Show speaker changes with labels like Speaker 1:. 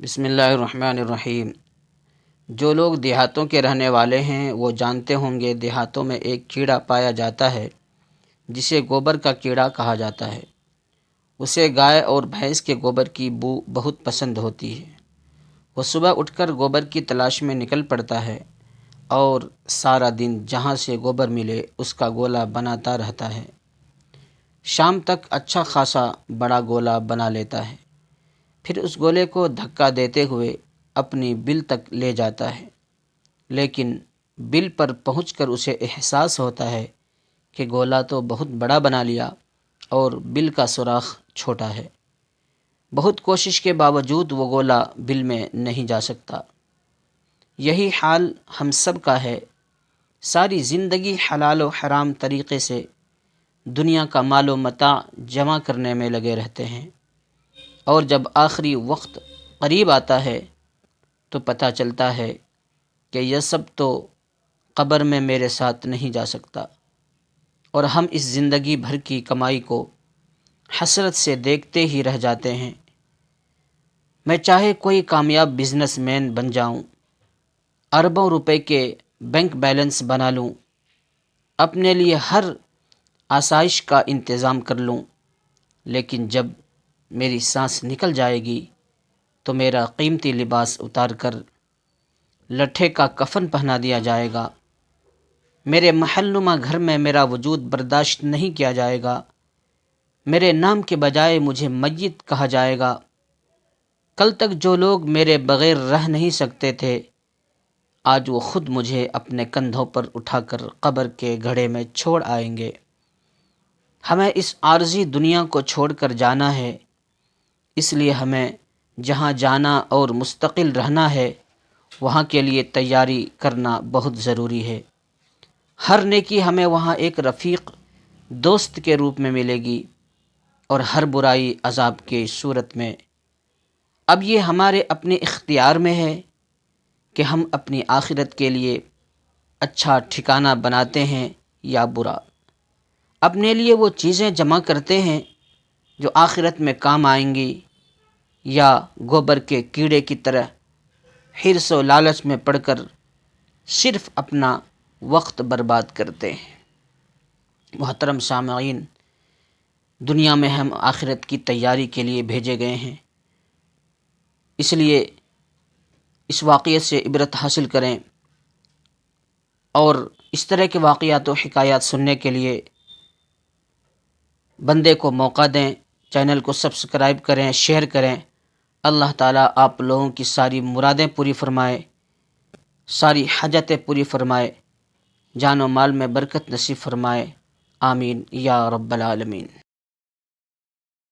Speaker 1: بسم اللہ الرحمن الرحیم۔ جو لوگ دیہاتوں کے رہنے والے ہیں وہ جانتے ہوں گے دیہاتوں میں ایک کیڑا پایا جاتا ہے جسے گوبر کا کیڑا کہا جاتا ہے۔ اسے گائے اور بھینس کے گوبر کی بو بہت پسند ہوتی ہے۔ وہ صبح اٹھ کر گوبر کی تلاش میں نکل پڑتا ہے اور سارا دن جہاں سے گوبر ملے اس کا گولا بناتا رہتا ہے۔ شام تک اچھا خاصا بڑا گولا بنا لیتا ہے، پھر اس گولے کو دھکا دیتے ہوئے اپنی بل تک لے جاتا ہے، لیکن بل پر پہنچ کر اسے احساس ہوتا ہے کہ گولا تو بہت بڑا بنا لیا اور بل کا سوراخ چھوٹا ہے۔ بہت کوشش کے باوجود وہ گولا بل میں نہیں جا سکتا۔ یہی حال ہم سب کا ہے۔ ساری زندگی حلال و حرام طریقے سے دنیا کا مال و متاع جمع کرنے میں لگے رہتے ہیں، اور جب آخری وقت قریب آتا ہے تو پتہ چلتا ہے کہ یہ سب تو قبر میں میرے ساتھ نہیں جا سکتا، اور ہم اس زندگی بھر کی کمائی کو حسرت سے دیکھتے ہی رہ جاتے ہیں۔ میں چاہے کوئی کامیاب بزنس مین بن جاؤں، اربوں روپے کے بینک بیلنس بنا لوں، اپنے لیے ہر آسائش کا انتظام کر لوں، لیکن جب میری سانس نکل جائے گی تو میرا قیمتی لباس اتار کر لٹھے کا کفن پہنا دیا جائے گا۔ میرے محل نما گھر میں میرا وجود برداشت نہیں کیا جائے گا۔ میرے نام کے بجائے مجھے میت کہا جائے گا۔ کل تک جو لوگ میرے بغیر رہ نہیں سکتے تھے، آج وہ خود مجھے اپنے کندھوں پر اٹھا کر قبر کے گڑھے میں چھوڑ آئیں گے۔ ہمیں اس عارضی دنیا کو چھوڑ کر جانا ہے، اس لیے ہمیں جہاں جانا اور مستقل رہنا ہے وہاں کے لیے تیاری کرنا بہت ضروری ہے۔ ہر نیکی ہمیں وہاں ایک رفیق دوست کے روپ میں ملے گی، اور ہر برائی عذاب کی صورت میں۔ اب یہ ہمارے اپنے اختیار میں ہے کہ ہم اپنی آخرت کے لیے اچھا ٹھکانہ بناتے ہیں یا برا۔ اپنے لیے وہ چیزیں جمع کرتے ہیں جو آخرت میں کام آئیں گی، یا گوبر کے کیڑے کی طرح حرص و لالچ میں پڑ کر صرف اپنا وقت برباد کرتے ہیں۔ محترم سامعین، دنیا میں ہم آخرت کی تیاری کے لیے بھیجے گئے ہیں، اس لیے اس واقعے سے عبرت حاصل کریں، اور اس طرح کے واقعات و حکایات سننے کے لیے بندے کو موقع دیں۔ چینل کو سبسکرائب کریں، شیئر کریں۔ اللہ تعالیٰ آپ لوگوں کی ساری مرادیں پوری فرمائے، ساری حاجتیں پوری فرمائے، جان و مال میں برکت نصیب فرمائے۔ آمین یا رب العالمین۔